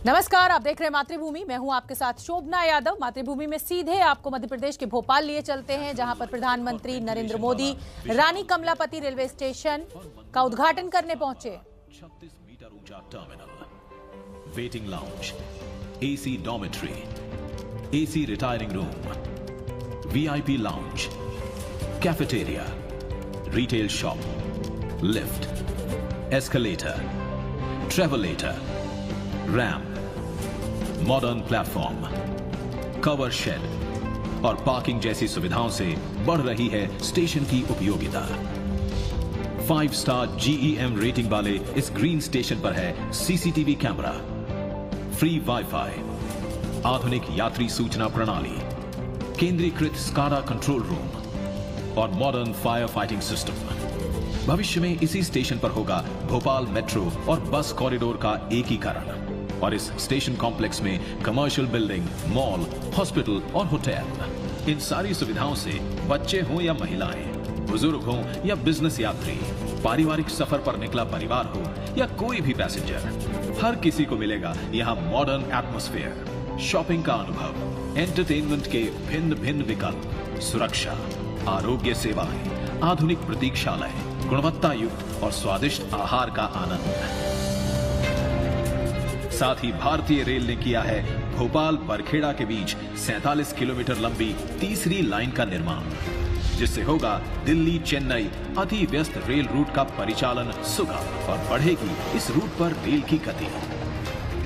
नमस्कार, आप देख रहे हैं मातृभूमि। मैं हूं आपके साथ शोभना यादव। मातृभूमि में सीधे आपको मध्य प्रदेश के भोपाल लिए चलते हैं, जहां पर प्रधानमंत्री नरेंद्र मोदी रानी कमलापति रेलवे स्टेशन का उद्घाटन करने पहुंचे। 36 मीटर ऊंचा terminal, waiting lounge, AC dormitory, AC retiring room, VIP lounge, cafeteria, retail shop, lift, escalator, travelator, ramp, modern platform, cover shed और पार्किंग जैसी सुविधाओं से बढ़ रही है स्टेशन की उपयोगिता। 5 स्टार GEM रेटिंग वाले इस ग्रीन स्टेशन पर है सीसीटीवी कैमरा, फ्री वाईफाई, आधुनिक यात्री सूचना प्रणाली, केंद्रीकृत स्काडा कंट्रोल रूम और मॉडर्न फायर फाइटिंग सिस्टम। भविष्य में इसी स्टेशन पर होगा भोपाल मेट्रो और बस कॉरिडोर का एकीकरण और इस स्टेशन कॉम्प्लेक्स में कमर्शियल बिल्डिंग, मॉल, हॉस्पिटल और होटल। इन सारी सुविधाओं से बच्चे हों या महिलाएं, बुजुर्ग हों या बिजनेस यात्री, पारिवारिक सफर पर निकला परिवार हो या कोई भी पैसेंजर, हर किसी को मिलेगा यहाँ मॉडर्न एटमॉस्फेयर, शॉपिंग का अनुभव, एंटरटेनमेंट के भिन्न भिन्न विकल्प, सुरक्षा, आरोग्य सेवाएं, आधुनिक प्रतीक्षालय, गुणवत्ता युक्त और स्वादिष्ट आहार का आनंद। साथ ही भारतीय रेल ने किया है भोपाल बरखेड़ा के बीच 47 किलोमीटर लंबी तीसरी लाइन का निर्माण, जिससे होगा दिल्ली चेन्नई अति व्यस्त रेल रूट का परिचालन सुगम और बढ़ेगी इस रूट पर रेल की गति।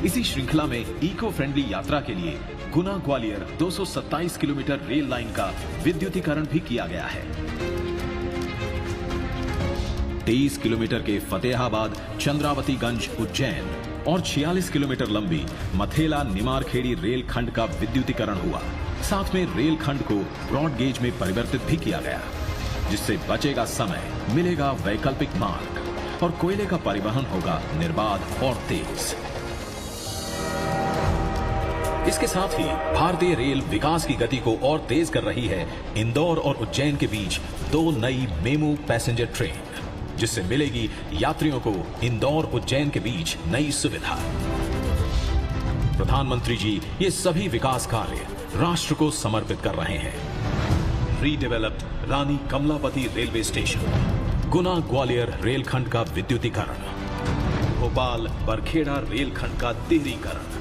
इसी श्रृंखला में इको फ्रेंडली यात्रा के लिए Guna Gwalior 227 kilometre rail line का विद्युतीकरण भी किया गया है। 23 किलोमीटर के फतेहाबाद चंद्रावतीगंज उज्जैन और 46 किलोमीटर लंबी मथेला निमारखेड़ी रेल खंड का विद्युतीकरण हुआ। साथ में रेल खंड को ब्रॉड गेज में परिवर्तित भी किया गया, जिससे बचेगा समय, मिलेगा वैकल्पिक मार्ग और कोयले का परिवहन होगा निर्बाध और तेज। इसके साथ ही भारतीय रेल विकास की गति को और तेज कर रही है इंदौर और उज्जैन के बीच 2 नई मेमू पैसेंजर ट्रेन, जिससे मिलेगी यात्रियों को इंदौर उज्जैन के बीच नई सुविधा। प्रधानमंत्री जी ये सभी विकास कार्य राष्ट्र को समर्पित कर रहे हैं। रीडेवलप्ड रानी कमलापति रेलवे स्टेशन, गुना ग्वालियर रेलखंड का विद्युतीकरण, भोपाल बरखेड़ा रेलखंड का तिहरीकरण,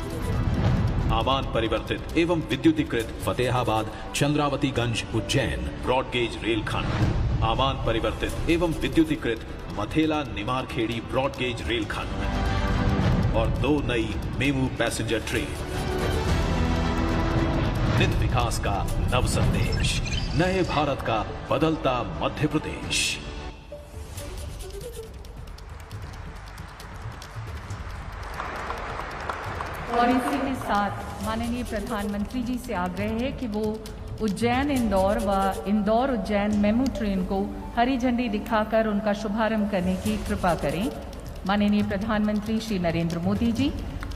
आमान परिवर्तित एवं विद्युतीकृत फतेहाबाद चंद्रावतीगंज उज्जैन ब्रॉडगेज रेलखंड, आमान परिवर्तित एवं विद्युतीकृत मथेला निमारखेड़ी ब्रॉडगेज रेलखंड और 2 नई मेमू पैसेंजर ट्रेन। नित विकास का नव संदेश, नए भारत का बदलता मध्य प्रदेश। और इसी के साथ माननीय प्रधानमंत्री जी से आग्रह है कि वो उज्जैन इंदौर व इंदौर उज्जैन मेमू ट्रेन को हरी झंडी दिखाकर उनका शुभारंभ करने की कृपा करें। माननीय प्रधानमंत्री श्री नरेंद्र मोदी जी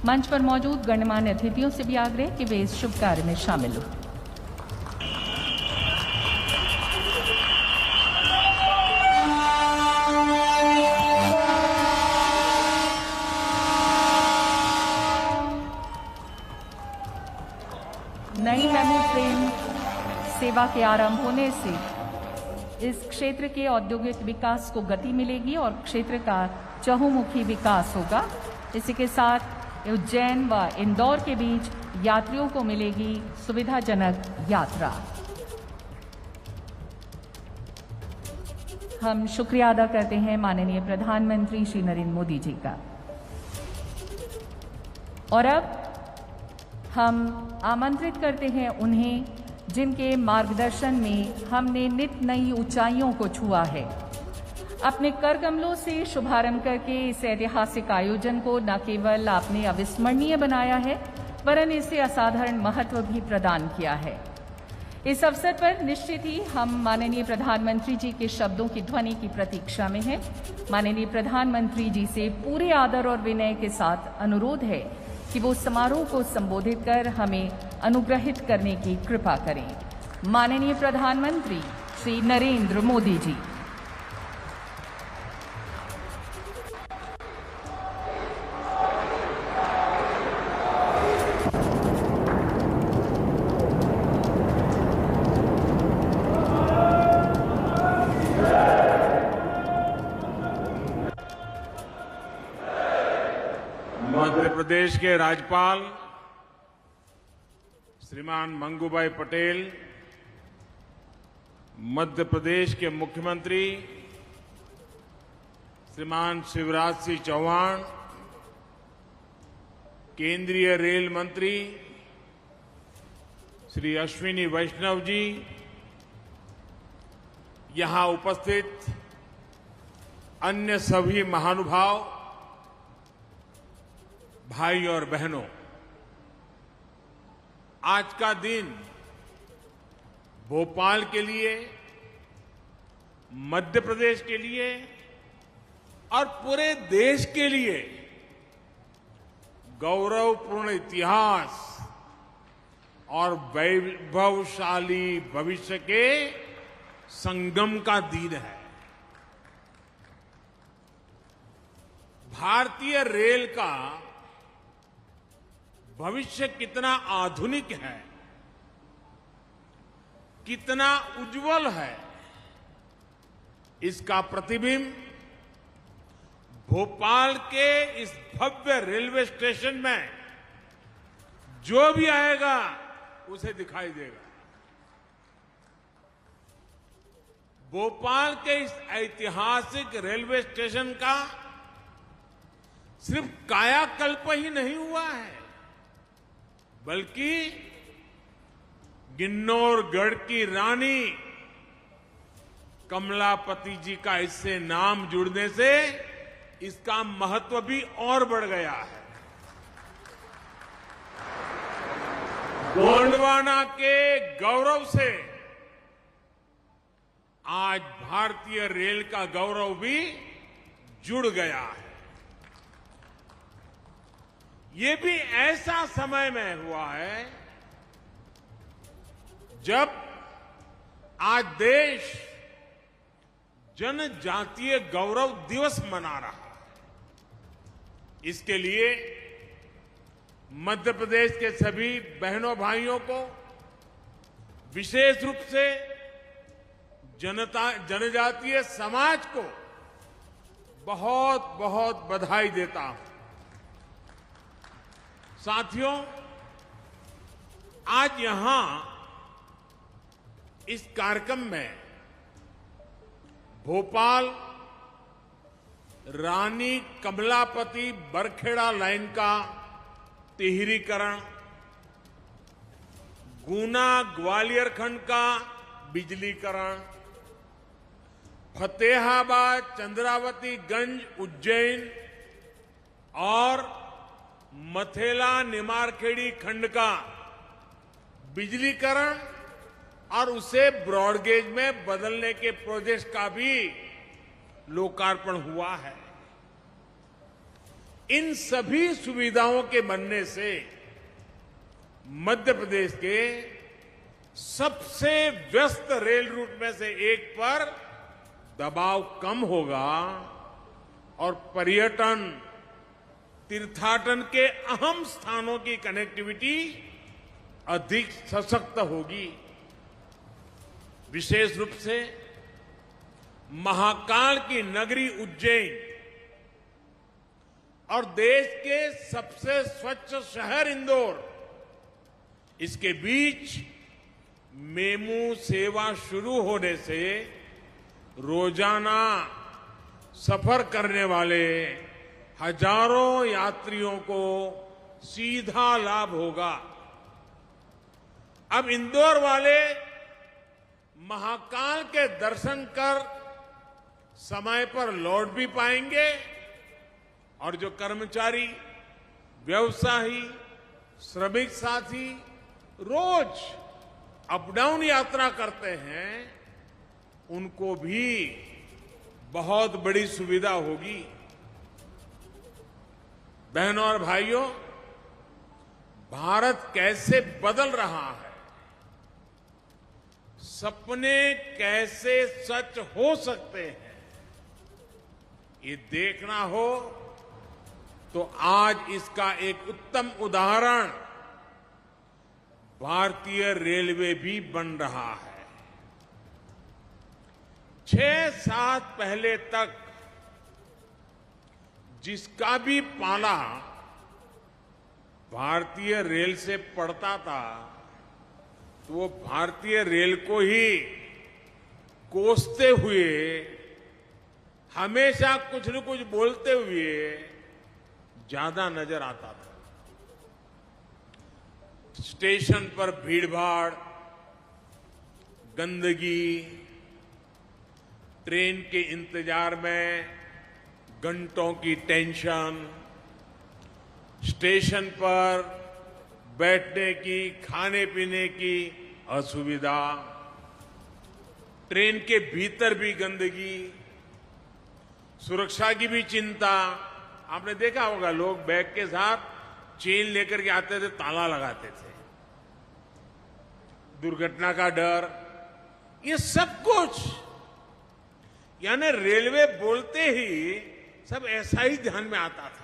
मंच पर मौजूद गणमान्य अतिथियों से भी आग्रह कि वे इस शुभ कार्य में शामिल हों। नई मेमू ट्रेन सेवा के आरंभ होने से इस क्षेत्र के औद्योगिक विकास को गति मिलेगी और क्षेत्र का चहुमुखी विकास होगा। इसी के साथ उज्जैन व इंदौर के बीच यात्रियों को मिलेगी सुविधाजनक यात्रा। हम शुक्रिया अदा करते हैं माननीय प्रधानमंत्री श्री नरेंद्र मोदी जी का। और अब हम आमंत्रित करते हैं उन्हें जिनके मार्गदर्शन में हमने नित नई ऊंचाइयों को छुआ है। अपने कर कमलों से शुभारंभ करके इस ऐतिहासिक आयोजन को न केवल आपने अविस्मरणीय बनाया है, वरन इसे असाधारण महत्व भी प्रदान किया है। इस अवसर पर निश्चित ही हम माननीय प्रधानमंत्री जी के शब्दों की ध्वनि की प्रतीक्षा में हैं। माननीय प्रधानमंत्री जी से पूरे आदर और विनय के साथ अनुरोध है कि वो समारोह को संबोधित कर हमें अनुग्रहित करने की कृपा करें। माननीय प्रधानमंत्री श्री नरेंद्र मोदी जी। प्रदेश के राज्यपाल श्रीमान मंगूभाई पटेल, मध्य प्रदेश के मुख्यमंत्री श्रीमान शिवराज सिंह चौहान, केंद्रीय रेल मंत्री श्री अश्विनी वैष्णव जी, यहां उपस्थित अन्य सभी महानुभाव, भाई और बहनों, आज का दिन भोपाल के लिए, मध्य प्रदेश के लिए और पूरे देश के लिए गौरवपूर्ण इतिहास और वैभवशाली भविष्य के संगम का दिन है। भारतीय रेल का भविष्य कितना आधुनिक है, कितना उज्जवल है, इसका प्रतिबिंब भोपाल के इस भव्य रेलवे स्टेशन में जो भी आएगा उसे दिखाई देगा। भोपाल के इस ऐतिहासिक रेलवे स्टेशन का सिर्फ कायाकल्प ही नहीं हुआ है, बल्कि किन्नौरगढ़ की रानी कमलापति जी का इससे नाम जुड़ने से इसका महत्व भी और बढ़ गया है। गोंडवाना के गौरव से आज भारतीय रेल का गौरव भी जुड़ गया है। ये भी ऐसा समय में हुआ है जब आज देश जनजातीय गौरव दिवस मना रहा है। इसके लिए मध्य प्रदेश के सभी बहनों भाइयों को विशेष रूप से जनजातीय समाज को बहुत बहुत बधाई देता हूं। साथियों, आज यहां इस कार्यक्रम में भोपाल रानी कमलापति बरखेड़ा लाइन का तिहरीकरण, गुना ग्वालियर खंड का बिजलीकरण, फतेहाबाद चंद्रावती गंज उज्जैन और मथेला निमारखेड़ी खंड का बिजलीकरण और उसे ब्रॉडगेज में बदलने के प्रोजेक्ट का भी लोकार्पण हुआ है। इन सभी सुविधाओं के बनने से मध्य प्रदेश के सबसे व्यस्त रेल रूट में से एक पर दबाव कम होगा और पर्यटन, तीर्थाटन के अहम स्थानों की कनेक्टिविटी अधिक सशक्त होगी। विशेष रूप से महाकाल की नगरी उज्जैन और देश के सबसे स्वच्छ शहर इंदौर, इसके बीच मेमू सेवा शुरू होने से रोजाना सफर करने वाले हजारों यात्रियों को सीधा लाभ होगा। अब इंदौर वाले महाकाल के दर्शन कर समय पर लौट भी पाएंगे और जो कर्मचारी, व्यवसायी, श्रमिक साथी रोज अप डाउन यात्रा करते हैं, उनको भी बहुत बड़ी सुविधा होगी। बहनों और भाइयों, भारत कैसे बदल रहा है, सपने कैसे सच हो सकते हैं, ये देखना हो तो आज इसका एक उत्तम उदाहरण भारतीय रेलवे भी बन रहा है। 6-7 पहले तक जिसका भी पाला भारतीय रेल से पढ़ता था तो वो भारतीय रेल को ही कोसते हुए, हमेशा कुछ न कुछ बोलते हुए ज्यादा नजर आता था। स्टेशन पर भीड़भाड़, गंदगी, ट्रेन के इंतजार में घंटों की टेंशन, स्टेशन पर बैठने की, खाने पीने की असुविधा, ट्रेन के भीतर भी गंदगी, सुरक्षा की भी चिंता। आपने देखा होगा, लोग बैग के साथ चेन लेकर के आते थे, ताला लगाते थे। दुर्घटना का डर, ये सब कुछ, यानी रेलवे बोलते ही सब ऐसा ही ध्यान में आता था।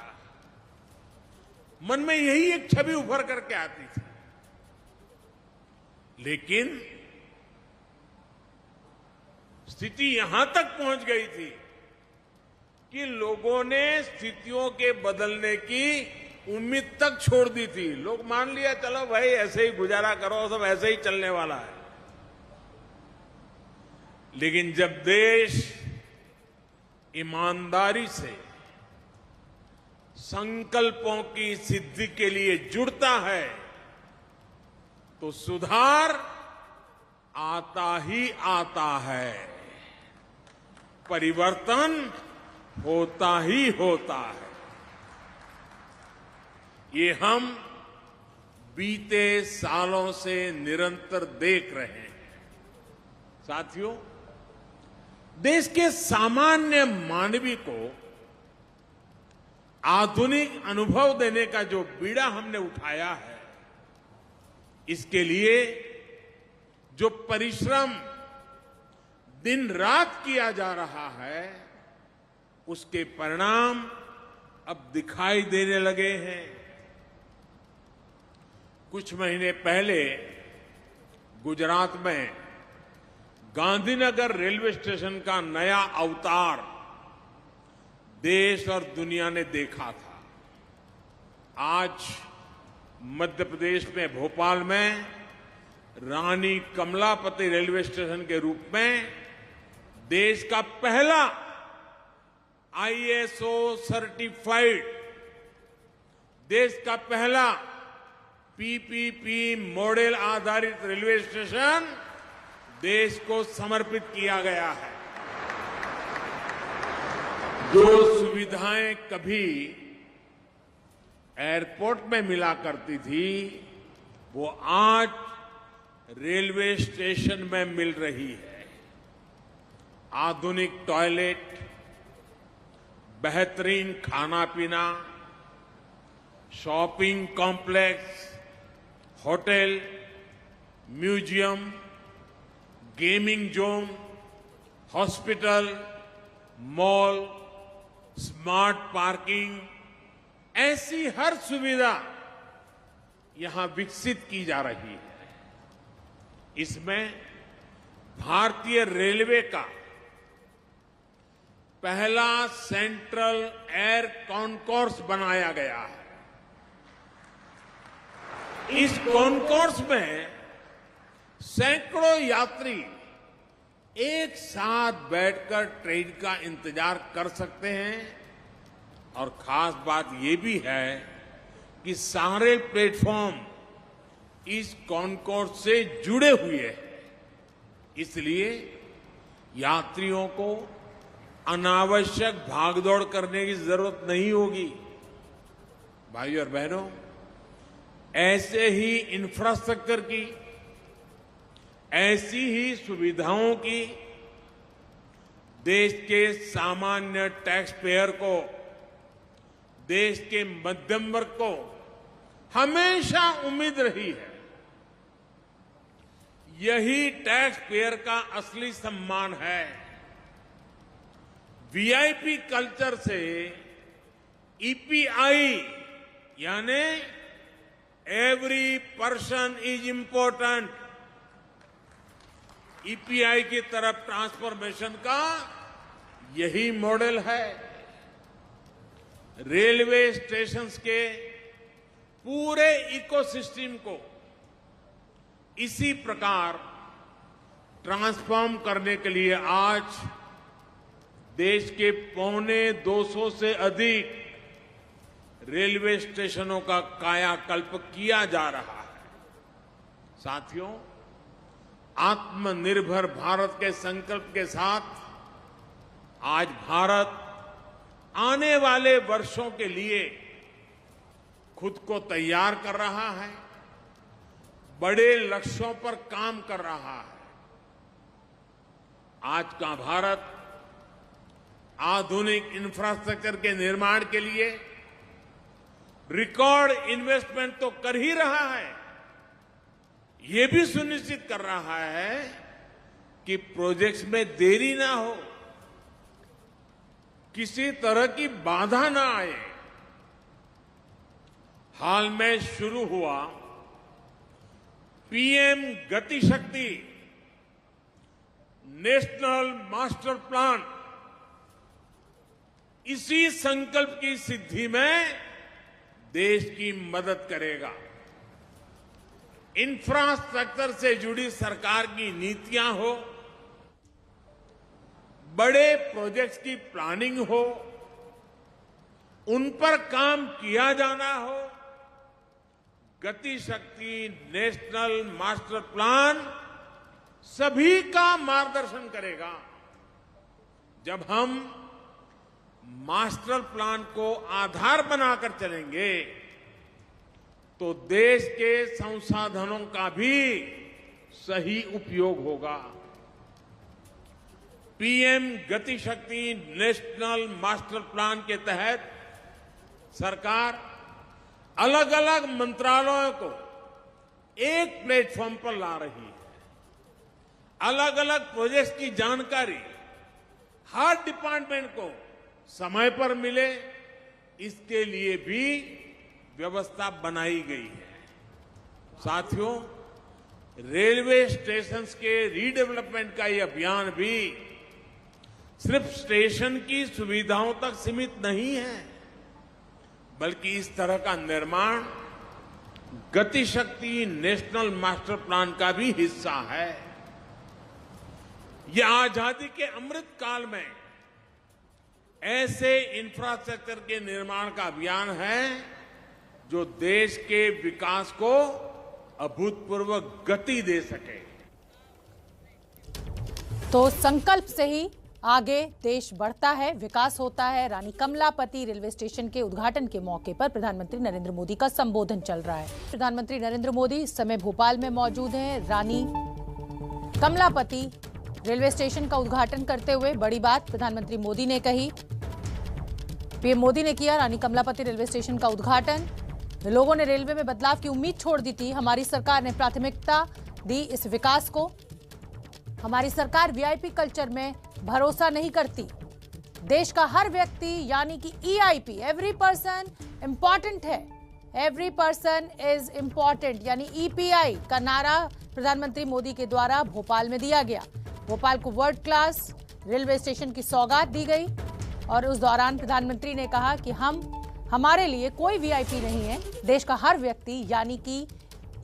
मन में यही एक छवि उभर करके आती थी। लेकिन स्थिति यहां तक पहुंच गई थी कि लोगों ने स्थितियों के बदलने की उम्मीद तक छोड़ दी थी। लोग मान लिया, चलो भाई ऐसे ही गुजारा करो, सब ऐसे ही चलने वाला है। लेकिन जब देश ईमानदारी से संकल्पों की सिद्धि के लिए जुड़ता है तो सुधार आता ही आता है, परिवर्तन होता ही होता है। ये हम बीते सालों से निरंतर देख रहे हैं। साथियों, देश के सामान्य मानवी को आधुनिक अनुभव देने का जो बीड़ा हमने उठाया है, इसके लिए जो परिश्रम दिन रात किया जा रहा है, उसके परिणाम अब दिखाई देने लगे हैं। कुछ महीने पहले गुजरात में गांधीनगर रेलवे स्टेशन का नया अवतार देश और दुनिया ने देखा था। आज मध्य प्रदेश में भोपाल में रानी कमलापति रेलवे स्टेशन के रूप में देश का पहला ISO सर्टिफाइड, देश का पहला PPP मॉडल आधारित रेलवे स्टेशन देश को समर्पित किया गया है। जो सुविधाएं कभी एयरपोर्ट में मिला करती थी, वो आज रेलवे स्टेशन में मिल रही है। आधुनिक टॉयलेट, बेहतरीन खाना पीना, shopping complex, hotel, museum, gaming zone, hospital, mall, smart parking, ऐसी हर सुविधा यहां विकसित की जा रही है। इसमें भारतीय रेलवे का पहला सेंट्रल एयर कॉन्कोर्स बनाया गया है। इस कॉन्कोर्स में सैकड़ों यात्री एक साथ बैठकर ट्रेन का इंतजार कर सकते हैं। और खास बात यह भी है कि सारे प्लेटफॉर्म इस कॉन्कोर्स से जुड़े हुए हैं, इसलिए यात्रियों को अनावश्यक भागदौड़ करने की जरूरत नहीं होगी। भाइयों और बहनों, ऐसे ही इंफ्रास्ट्रक्चर की, ऐसी ही सुविधाओं की देश के सामान्य टैक्स पेयर को, देश के मध्यम वर्ग को हमेशा उम्मीद रही है। यही टैक्स पेयर का असली सम्मान है। VIP कल्चर से EPI यानी every person is important, EPI की तरफ ट्रांसफॉर्मेशन का यही मॉडल है। रेलवे स्टेशंस के पूरे इकोसिस्टम को इसी प्रकार ट्रांसफॉर्म करने के लिए आज देश के 250 से अधिक रेलवे स्टेशनों का कायाकल्प किया जा रहा है। साथियों, आत्मनिर्भर भारत के संकल्प के साथ आज भारत आने वाले वर्षों के लिए खुद को तैयार कर रहा है, बड़े लक्ष्यों पर काम कर रहा है। आज का भारत आधुनिक इंफ्रास्ट्रक्चर के निर्माण के लिए रिकॉर्ड इन्वेस्टमेंट तो कर ही रहा है, ये भी सुनिश्चित कर रहा है कि प्रोजेक्ट्स में देरी ना हो, किसी तरह की बाधा ना आए। हाल में शुरू हुआ पीएम गति शक्ति नेशनल मास्टर प्लान इसी संकल्प की सिद्धि में देश की मदद करेगा। इंफ्रास्ट्रक्चर से जुड़ी सरकार की नीतियां हो, बड़े प्रोजेक्ट्स की प्लानिंग हो, उन पर काम किया जाना हो, गति शक्ति नेशनल मास्टर प्लान सभी का मार्गदर्शन करेगा। जब हम मास्टर प्लान को आधार बनाकर चलेंगे तो देश के संसाधनों का भी सही उपयोग होगा। पीएम गति शक्ति नेशनल मास्टर प्लान के तहत सरकार अलग अलग मंत्रालयों को एक प्लेटफॉर्म पर ला रही है। अलग अलग प्रोजेक्ट्स की जानकारी हर डिपार्टमेंट को समय पर मिले, इसके लिए भी व्यवस्था बनाई गई है। साथियों, रेलवे स्टेशंस के रीडेवलपमेंट का ये अभियान भी सिर्फ स्टेशन की सुविधाओं तक सीमित नहीं है, बल्कि इस तरह का निर्माण गति शक्ति नेशनल मास्टर प्लान का भी हिस्सा है। यह आजादी के अमृत काल में ऐसे इंफ्रास्ट्रक्चर के निर्माण का अभियान है जो देश के विकास को अभूतपूर्व गति दे सके। तो संकल्प से ही आगे देश बढ़ता है, विकास होता है। रानी कमलापति रेलवे स्टेशन के उद्घाटन के मौके पर प्रधानमंत्री नरेंद्र मोदी का संबोधन चल रहा है। प्रधानमंत्री नरेंद्र मोदी इस समय भोपाल में मौजूद हैं। रानी कमलापति रेलवे स्टेशन का उद्घाटन करते हुए बड़ी बात प्रधानमंत्री मोदी ने कही। पीएम मोदी ने किया रानी कमलापति रेलवे स्टेशन का उद्घाटन। लोगों ने रेलवे में बदलाव की उम्मीद छोड़ दी थी। हमारी सरकार ने प्राथमिकता दी इस विकास को। हमारी सरकार वीआईपी कल्चर में भरोसा नहीं करती। देश का हर व्यक्ति यानी कि ईआईपी एवरी पर्सन इंपॉर्टेंट है। एवरी पर्सन इज इंपॉर्टेंट यानी ईपीआई का नारा प्रधानमंत्री मोदी के द्वारा भोपाल में दिया गया। भोपाल को वर्ल्ड क्लास रेलवे स्टेशन की सौगात दी गई और उस दौरान प्रधानमंत्री ने कहा कि हमारे लिए कोई वीआईपी नहीं है। देश का हर व्यक्ति यानी कि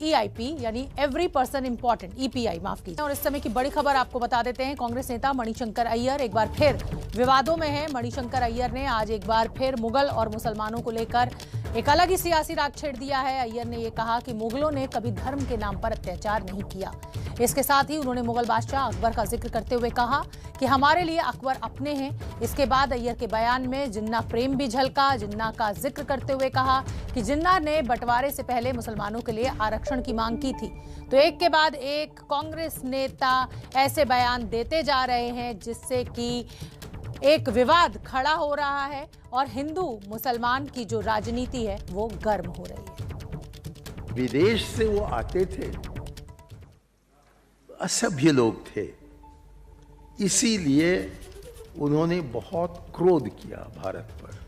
ईआईपी यानी एवरी पर्सन इंपॉर्टेंट, ईपीआई माफ कीजिए। और इस समय की बड़ी खबर आपको बता देते हैं। कांग्रेस नेता मणिशंकर अय्यर एक बार फिर विवादों में है। मणिशंकर अय्यर ने आज एक बार फिर मुगल और मुसलमानों को लेकर एक अलग ही सियासी राग छेड़ दिया है। अय्यर ने यह कहा कि मुगलों ने कभी धर्म के नाम पर अत्याचार नहीं किया। इसके साथ ही उन्होंने मुगल बादशाह अकबर का जिक्र करते हुए कहा कि हमारे लिए अकबर अपने हैं। इसके बाद अय्यर के बयान में जिन्ना प्रेम भी झलका। जिन्ना का जिक्र करते हुए कहा कि जिन्ना ने बंटवारे से पहले मुसलमानों के लिए आरक्षण की मांग की थी। तो एक के बाद एक कांग्रेस नेता ऐसे बयान देते जा रहे हैं जिससे कि एक विवाद खड़ा हो रहा है और हिंदू मुसलमान की जो राजनीति है वो गर्म हो रही है। विदेश से वो आते थे, असभ्य लोग थे, इसीलिए उन्होंने बहुत क्रोध किया भारत पर।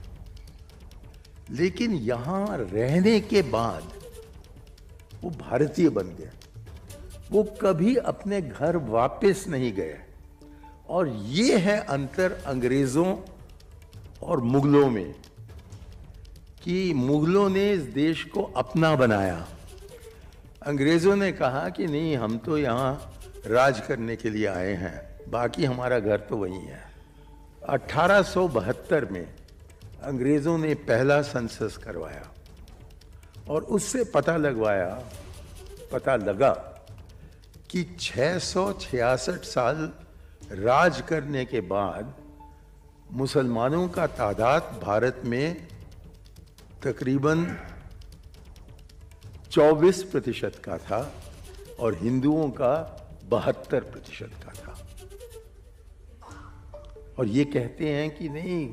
लेकिन यहां रहने के बाद वो भारतीय बन गए। वो कभी अपने घर वापस नहीं गए। और ये है अंतर अंग्रेजों और मुगलों में। कि मुगलों ने इस देश को अपना बनाया। अंग्रेजों ने कहा कि नहीं, हम तो यहाँ राज करने के लिए आए हैं, बाकी हमारा घर तो वही है। 1872 में अंग्रेजों ने पहला सेंसस करवाया और उससे पता लगा कि 666 साल राज करने के बाद मुसलमानों का तादाद भारत में तकरीबन 24% का था और हिंदुओं का 72% का था। और ये कहते हैं कि नहीं,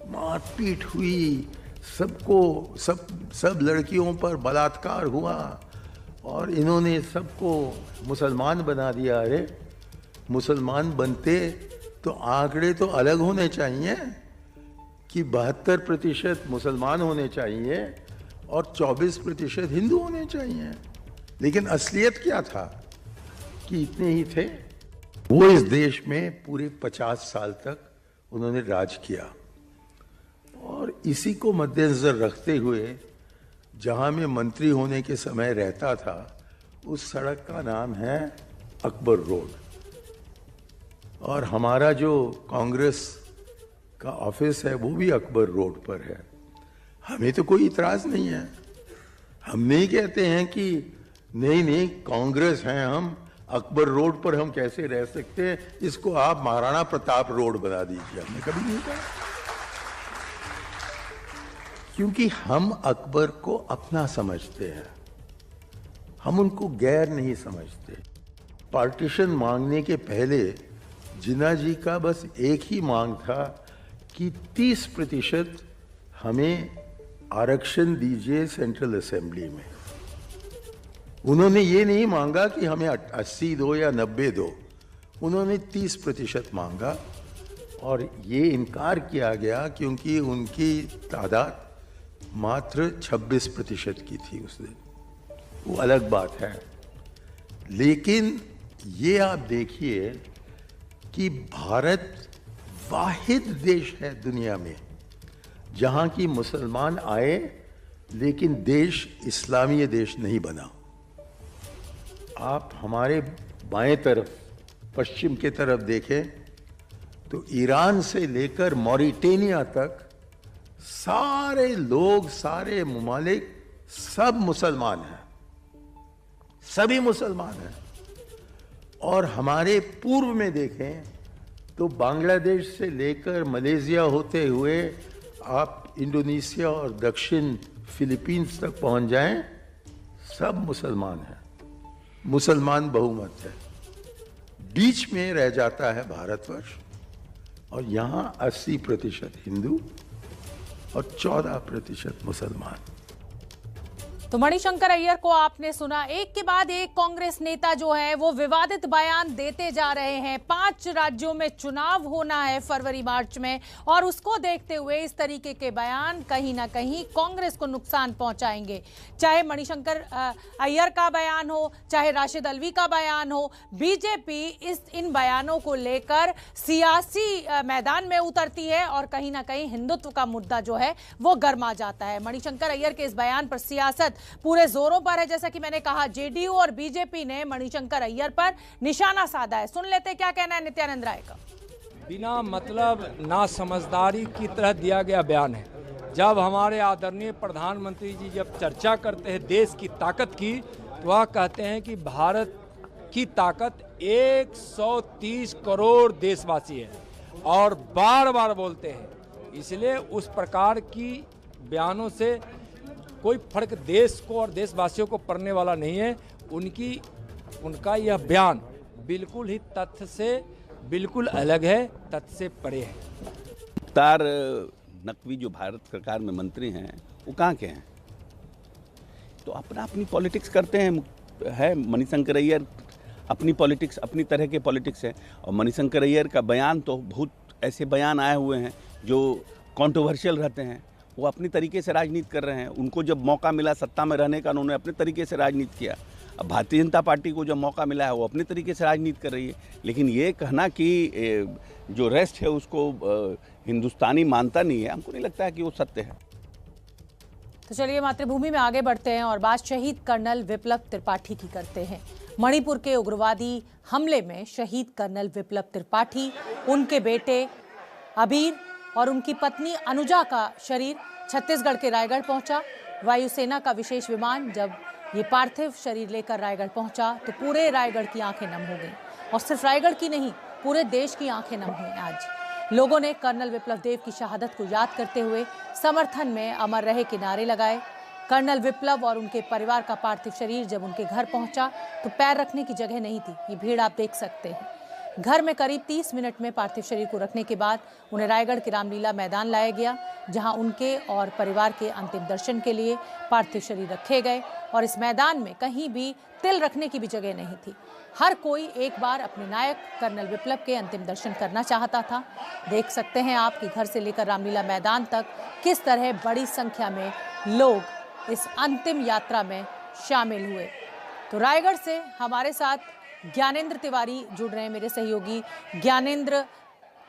मारपीट हुई, सब लड़कियों पर बलात्कार हुआ और इन्होंने सबको मुसलमान बना दिया। अरे मुसलमान बनते तो आंकड़े तो अलग होने चाहिए कि 72% मुसलमान होने चाहिए और 24% हिंदू होने चाहिए। लेकिन असलियत क्या था कि इतने ही थे। वो इस देश में पूरे 50 साल तक उन्होंने राज किया और इसी को मद्देनजर रखते हुए जहां मैं मंत्री होने के समय रहता था, उस सड़क का नाम है अकबर रोड और हमारा जो कांग्रेस का ऑफिस है वो भी अकबर रोड पर है। हमें तो कोई इतराज नहीं है। हम नहीं कहते हैं कि नहीं कांग्रेस हैं हम, अकबर रोड पर हम कैसे रह सकते हैं, इसको आप महाराणा प्रताप रोड बना दीजिए। हमने कभी नहीं कहा, क्योंकि हम अकबर को अपना समझते हैं, हम उनको गैर नहीं समझते। पार्टीशन मांगने के पहले जिन्ना जी का बस एक ही मांग था कि 30% हमें आरक्षण दीजिए सेंट्रल असेंबली में। उन्होंने ये नहीं मांगा कि हमें 80 दो या 90 दो, उन्होंने 30% मांगा और ये इनकार किया गया क्योंकि उनकी तादाद मात्र 26% की थी उस दिन। वो अलग बात है। लेकिन ये आप देखिए कि भारत वाहिद देश है दुनिया में जहां की मुसलमान आए लेकिन देश इस्लामीय देश नहीं बना। आप हमारे बाएं तरफ पश्चिम के तरफ देखें तो ईरान से लेकर मॉरिटेनिया तक सारे लोग, सारे ममालिक सब मुसलमान हैं, सभी मुसलमान हैं। और हमारे पूर्व में देखें तो बांग्लादेश से लेकर मलेशिया होते हुए आप इंडोनेशिया और दक्षिण फिलीपींस तक पहुंच जाएं, सब मुसलमान हैं, मुसलमान बहुमत है। बीच में रह जाता है भारतवर्ष और यहां 80% हिंदू और 14% मुसलमान। तो मणिशंकर अय्यर को आपने सुना। एक के बाद एक कांग्रेस नेता जो है वो विवादित बयान देते जा रहे हैं। 5 राज्यों में चुनाव होना है फरवरी मार्च में और उसको देखते हुए इस तरीके के बयान कहीं ना कहीं कांग्रेस को नुकसान पहुंचाएंगे। चाहे मणिशंकर अय्यर का बयान हो, चाहे राशिद अल्वी का बयान हो, बीजेपी इन बयानों को लेकर सियासी मैदान में उतरती है और कहीं ना कहीं हिंदुत्व का मुद्दा जो है वो गर्मा जाता है। मणिशंकर अय्यर के इस बयान पर सियासत पूरे जोरों पर है। जैसा कि मैंने कहा, जेडीयू और बीजेपी ने मणिशंकर अय्यर पर निशाना साधा है। सुन लेते क्या कहना है नित्यानंद राय का। बिना मतलब ना समझदारी की तरह दिया गया बयान है। जब हमारे आदरणीय प्रधानमंत्री जी जब चर्चा करते हैं देश की ताकत की, तो वह कहते हैं कि भारत की ताकत 130 करोड़ देशवासी है और बार बार बोलते हैं। इसलिए उस प्रकार की बयानों से कोई फर्क देश को और देशवासियों को पड़ने वाला नहीं है। उनका यह बयान बिल्कुल ही तथ्य से बिल्कुल अलग है, तथ्य से परे है। मुख्तार नकवी जो भारत सरकार में मंत्री हैं वो कहाँ के हैं? तो अपनी पॉलिटिक्स करते हैं। है मणिशंकर अय्यर अपनी पॉलिटिक्स, अपनी तरह के पॉलिटिक्स है। और मणिशंकर अय्यर का बयान तो बहुत ऐसे बयान आए हुए हैं जो कंट्रोवर्शियल रहते हैं। वो अपनी तरीके से राजनीति कर रहे हैं। उनको जब मौका मिला सत्ता में रहने का, उन्होंने अपने तरीके से राजनीति किया। अब भारतीय जनता पार्टी को जब मौका मिला है वो अपने तरीके से राजनीति कर रही है। लेकिन ये कहना कि जो रेस्ट है उसको हिंदुस्तानी मानता नहीं है, हमको नहीं लगता है कि वो सत्य है। तो चलिए मातृभूमि में आगे बढ़ते हैं और बात शहीद कर्नल विप्लव त्रिपाठी की करते हैं। मणिपुर के उग्रवादी हमले में शहीद कर्नल विप्लव त्रिपाठी, उनके बेटे अबीर और उनकी पत्नी अनुजा का शरीर छत्तीसगढ़ के रायगढ़ पहुंचा। वायुसेना का विशेष विमान जब ये पार्थिव शरीर लेकर रायगढ़ पहुंचा तो पूरे रायगढ़ की आंखें नम हो गईं और सिर्फ रायगढ़ की नहीं, पूरे देश की आंखें नम हुई। आज लोगों ने कर्नल विप्लव देव की शहादत को याद करते हुए समर्थन में अमर रहे के नारे लगाए। कर्नल विप्लव और उनके परिवार का पार्थिव शरीर जब उनके घर पहुंचा तो पैर रखने की जगह नहीं थी। ये भीड़ आप देख सकते हैं। घर में करीब 30 मिनट में पार्थिव शरीर को रखने के बाद उन्हें रायगढ़ के रामलीला मैदान लाया गया, जहां उनके और परिवार के अंतिम दर्शन के लिए पार्थिव शरीर रखे गए और इस मैदान में कहीं भी तिल रखने की भी जगह नहीं थी। हर कोई एक बार अपने नायक कर्नल विप्लव के अंतिम दर्शन करना चाहता था। देख सकते हैं आप कि घर से लेकर रामलीला मैदान तक किस तरह बड़ी संख्या में लोग इस अंतिम यात्रा में शामिल हुए। तो रायगढ़ से हमारे साथ ज्ञानेंद्र तिवारी जुड़ रहे हैं, मेरे सहयोगी। ज्ञानेंद्र,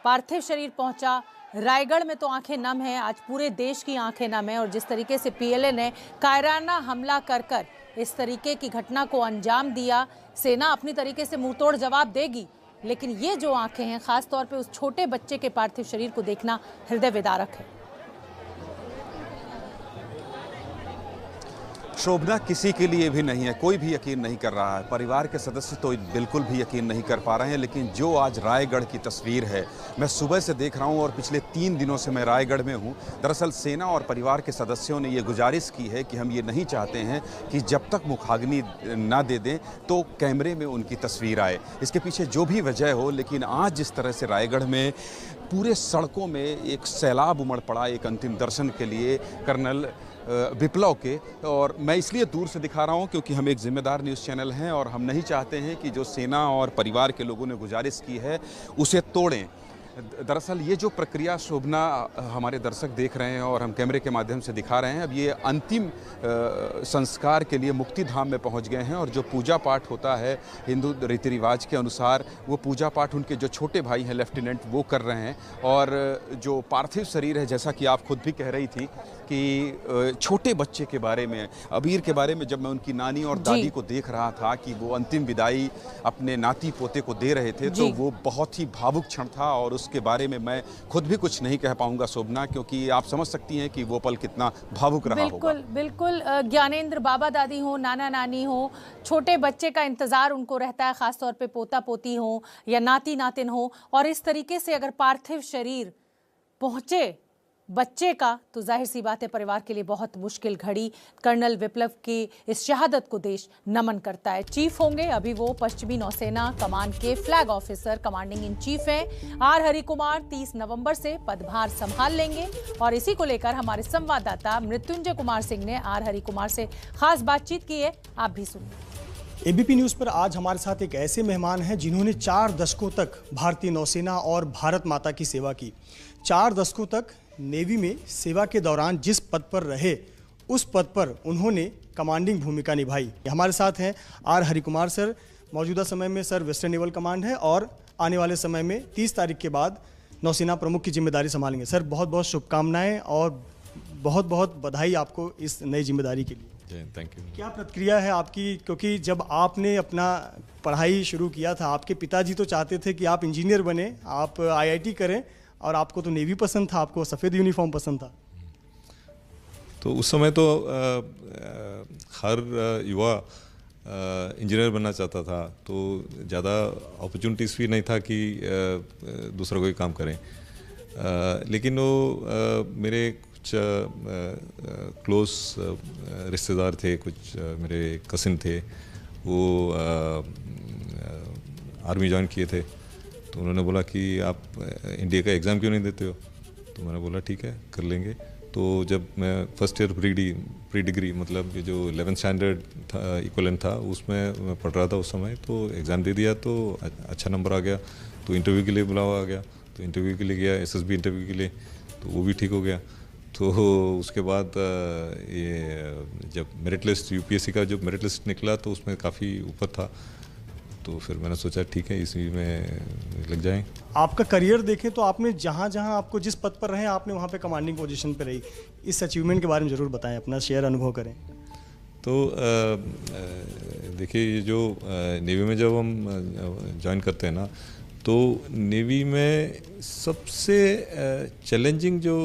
पार्थिव शरीर पहुंचा रायगढ़ में तो आंखें नम हैं, आज पूरे देश की आंखें नम हैं और जिस तरीके से पीएलए ने कायराना हमला कर इस तरीके की घटना को अंजाम दिया, सेना अपनी तरीके से मुंहतोड़ जवाब देगी, लेकिन ये जो आंखें हैं, खास तौर पे उस छोटे बच्चे के पार्थिव शरीर को देखना हृदय विदारक है। शोभना किसी के लिए भी नहीं है, कोई भी यकीन नहीं कर रहा है। परिवार के सदस्य तो बिल्कुल भी यकीन नहीं कर पा रहे हैं, लेकिन जो आज रायगढ़ की तस्वीर है, मैं सुबह से देख रहा हूं और पिछले 3 दिनों से मैं रायगढ़ में हूं। दरअसल सेना और परिवार के सदस्यों ने ये गुजारिश की है कि हम ये नहीं चाहते हैं कि जब तक मुखाग्नि ना दे दें तो कैमरे में उनकी तस्वीर आए। इसके पीछे जो भी वजह हो, लेकिन आज जिस तरह से रायगढ़ में पूरे सड़कों में एक सैलाब उमड़ पड़ा एक अंतिम दर्शन के लिए कर्नल विप्लव के, और मैं इसलिए दूर से दिखा रहा हूं क्योंकि हम एक जिम्मेदार न्यूज़ चैनल हैं और हम नहीं चाहते हैं कि जो सेना और परिवार के लोगों ने गुजारिश की है उसे तोड़ें। दरअसल ये जो प्रक्रिया शोभना हमारे दर्शक देख रहे हैं और हम कैमरे के माध्यम से दिखा रहे हैं, अब ये अंतिम संस्कार के लिए मुक्ति धाम में पहुंच गए हैं और जो पूजा पाठ होता है हिंदू रीति रिवाज के अनुसार, वो पूजा पाठ उनके जो छोटे भाई हैं लेफ्टिनेंट वो कर रहे हैं। और जो पार्थिव शरीर है, जैसा कि आप खुद भी कह रही थी कि छोटे बच्चे के बारे में, अबीर के बारे में, जब मैं उनकी नानी और दादी को देख रहा था कि वो अंतिम विदाई अपने नाती पोते को दे रहे थे, तो वो बहुत ही भावुक क्षण था और उसके बारे में मैं खुद भी कुछ नहीं कह पाऊंगा शोभना, क्योंकि आप समझ सकती हैं कि वो पल कितना भावुक रहा होगा। बिल्कुल ज्ञानेंद्र, बाबा दादी हो, नाना नानी हो, छोटे बच्चे का इंतजार उनको रहता है, खासतौर पे पोता पोती हो या नाती नातिन हो, और इस तरीके से अगर पार्थिव शरीर पहुंचे बच्चे का तो जाहिर सी बात है परिवार के लिए बहुत मुश्किल घड़ी। कर्नल विप्लव की इस शहादत को देश नमन करता है। चीफ होंगे अभी वो पश्चिमी नौसेना कमान के flag officer, commanding in chief हैं आर हरि कुमार। 30 नवंबर से पदभार संभाल लेंगे और इसी को लेकर हमारे संवाददाता मृत्युंजय कुमार सिंह ने आर हरि कुमार से खास बातचीत की है, आप भी सुनिए। एबीपी न्यूज पर आज हमारे साथ एक ऐसे मेहमान हैं जिन्होंने 4 दशकों तक भारतीय नौसेना और भारत माता की सेवा की। 4 दशकों तक नेवी में सेवा के दौरान जिस पद पर रहे, उस पद पर उन्होंने कमांडिंग भूमिका निभाई। हमारे साथ हैं आर हरि कुमार सर। मौजूदा समय में सर वेस्टर्न नेवल कमांड है और आने वाले समय में 30 तारीख के बाद नौसेना प्रमुख की जिम्मेदारी संभालेंगे। सर बहुत बहुत शुभकामनाएं और बहुत बहुत बधाई आपको इस नई जिम्मेदारी के लिए। Thank you. क्या प्रतिक्रिया है आपकी, क्योंकि जब आपने अपना पढ़ाई शुरू किया था, आपके पिताजी तो चाहते थे कि आप इंजीनियर बने, आप आईआईटी करें, और आपको तो नेवी पसंद था, आपको सफ़ेद यूनिफॉर्म पसंद था। तो उस समय तो हर युवा इंजीनियर बनना चाहता था, तो ज़्यादा अपॉर्चुनिटीज़ भी नहीं था कि दूसरा कोई काम करें। लेकिन वो मेरे कुछ क्लोज रिश्तेदार थे, कुछ मेरे कसिन थे, वो आर्मी ज्वाइन किए थे, तो उन्होंने बोला कि आप इंडिया का एग्ज़ाम क्यों नहीं देते हो। तो मैंने बोला ठीक है कर लेंगे। तो जब मैं फर्स्ट ईयर प्री डिग्री मतलब जो 11th स्टैंडर्ड था इक्वलेंट था, उसमें मैं पढ़ रहा था उस समय, तो एग्ज़ाम दे दिया, तो अच्छा नंबर आ गया। तो इंटरव्यू के लिए बुलावा आ गया, तो इंटरव्यू के लिए गया, एसएसबी इंटरव्यू के लिए, तो वो भी ठीक हो गया। तो उसके बाद ये जब मेरिट लिस्ट यूपीएससी का जो मेरिट लिस्ट निकला, तो उसमें काफ़ी ऊपर था, तो फिर मैंने सोचा ठीक है इसी में लग जाएं। आपका करियर देखें तो आपने जहाँ जहाँ आपको जिस पद पर रहे आपने वहाँ पे कमांडिंग पोजीशन पे रही। इस अचीवमेंट के बारे में ज़रूर बताएं, अपना शेयर अनुभव करें। तो देखिए ये जो नेवी में जब हम ज्वाइन करते हैं ना, तो नेवी में सबसे चैलेंजिंग जो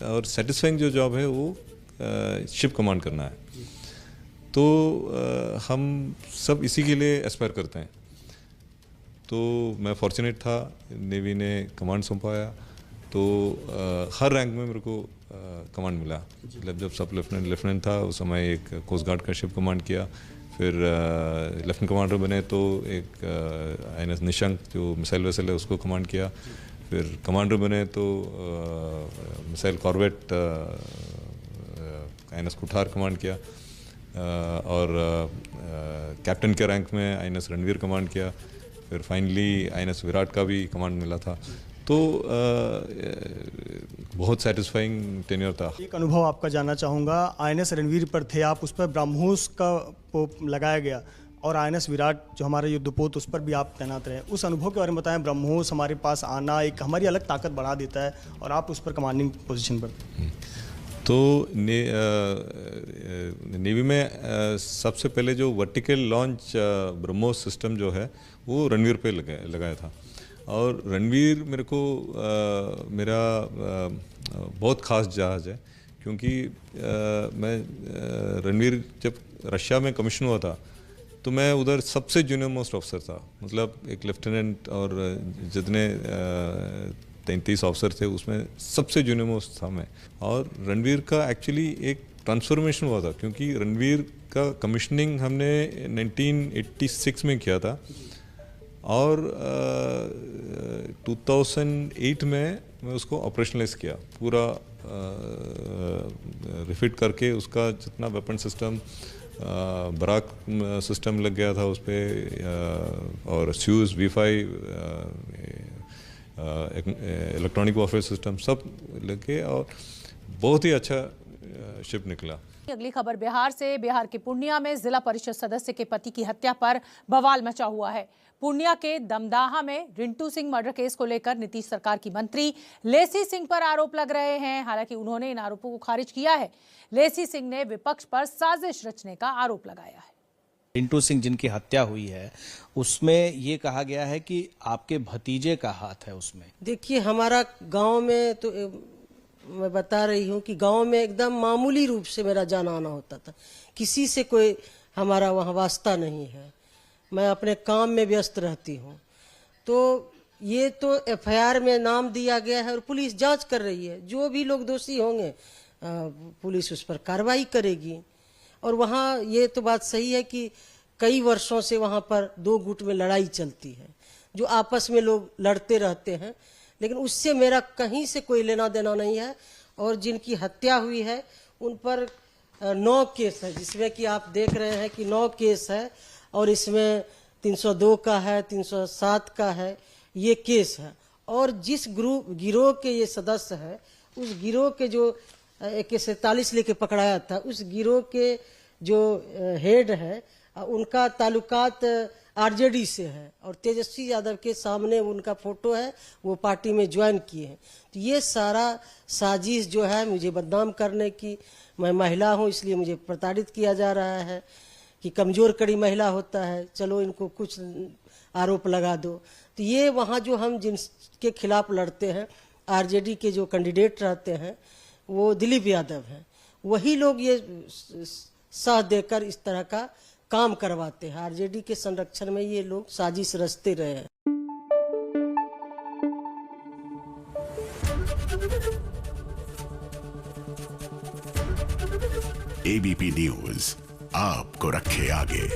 और सेटिस्फाइंग जो जॉब है वो शिप कमांड करना है। तो हम सब इसी के लिए एस्पायर करते हैं। तो मैं फॉर्चुनेट था, नेवी ने कमांड सौंपाया, तो हर रैंक में मेरे को कमांड मिला। मतलब जब सब लेफ्टिनेंट था उस समय एक कोस्ट गार्ड का शिप कमांड किया, फिर लेफ्टिनेंट कमांडर बने तो एक INS निशंक जो मिसाइल वेसल है उसको कमांड किया, फिर कमांडर बने तो मिसाइल कॉर्वेट INS कुठार कमांड किया, और कैप्टन के रैंक में INS रणवीर कमांड किया, फिर फाइनली INS विराट का भी कमांड मिला था। तो बहुत सेटिस्फाइंग टेन्योर था। एक अनुभव आपका जानना चाहूँगा, INS रणवीर पर थे आप, उस पर ब्रह्मोस का पोप लगाया गया और INS विराट जो हमारा युद्धपोत उस पर भी आप तैनात रहे। उस अनुभव के बारे में बताएं। ब्रह्मोस हमारे पास आना एक हमारी अलग ताकत बढ़ा देता है और आप उस पर कमांडिंग पोजीशन पर। तो नेवी में सबसे पहले जो वर्टिकल लॉन्च ब्रह्मोस सिस्टम जो है वो रणवीर पे लगाया था, और रणवीर मेरे को मेरा बहुत ख़ास जहाज़ है, क्योंकि मैं रणवीर जब रशिया में कमीशन हुआ था तो मैं उधर सबसे जूनियर मोस्ट ऑफिसर था। मतलब एक लेफ्टिनेंट और जितने 33 ऑफिसर थे उसमें सबसे जूनियर मोस्ट था मैं। और रणवीर का एक्चुअली एक ट्रांसफॉर्मेशन हुआ था, क्योंकि रणवीर का कमीशनिंग हमने 1986 में किया था, और 2008 में मैं उसको ऑपरेशनलाइज किया, पूरा रिफिट करके उसका जितना वेपन सिस्टम, बराक सिस्टम लग गया था उस पर, और sues V5 electronic warfare system सब लग के, और बहुत ही अच्छा शिप निकला। अगली खबर बिहार से। बिहार के पूर्णिया में जिला परिषद सदस्य के पति की हत्या पर बवाल मचा हुआ है। पूर्णिया के दमदाहा में रिंटू सिंह मर्डर केस को लेकर नीतीश सरकार की मंत्री लेसी सिंह पर आरोप लग रहे हैं। हालांकि उन्होंने इन आरोपों को खारिज किया है। लेसी सिंह ने विपक्ष पर साजिश रचने का आरोप लगाया है। रिंटू सिंह जिनकी हत्या हुई है उसमें ये कहा गया है कि आपके भतीजे का हाथ है उसमें। देखिए, हमारा गांव में तो मैं बता रही हूँ कि गांव में एकदम मामूली रूप से मेरा जाना आना होता था, किसी से कोई हमारा वहाँ वास्ता नहीं है। मैं अपने काम में व्यस्त रहती हूँ। तो ये तो FIR में नाम दिया गया है और पुलिस जांच कर रही है। जो भी लोग दोषी होंगे पुलिस उस पर कार्रवाई करेगी। और वहाँ ये तो बात सही है कि कई वर्षों से वहाँ पर दो गुट में लड़ाई चलती है, जो आपस में लोग लड़ते रहते हैं, लेकिन उससे मेरा कहीं से कोई लेना देना नहीं है। और जिनकी हत्या हुई है उन पर 9 केस है, जिसमें कि आप देख रहे हैं कि 9 केस है, और इसमें 302 का है, 307 का है, ये केस है। और जिस गिरोह के ये सदस्य है, उस गिरोह के जो AK-47 लेके पकड़ाया था, उस गिरोह के जो हेड है उनका ताल्लुकात RJD से है, और तेजस्वी यादव के सामने उनका फोटो है, वो पार्टी में ज्वाइन किए हैं। तो ये सारा साजिश जो है मुझे बदनाम करने की, मैं महिला हूँ इसलिए मुझे प्रताड़ित किया जा रहा है कि कमज़ोर कड़ी महिला होता है, चलो इनको कुछ आरोप लगा दो। तो ये वहाँ जो हम जिनके खिलाफ लड़ते हैं, RJD के जो कैंडिडेट रहते हैं वो दिलीप यादव हैं, वही लोग ये साथ देकर इस तरह का काम करवाते हैं। RJD के संरक्षण में ये लोग साजिश रचते रहे हैं। ABP न्यूज आपको रखे आगे।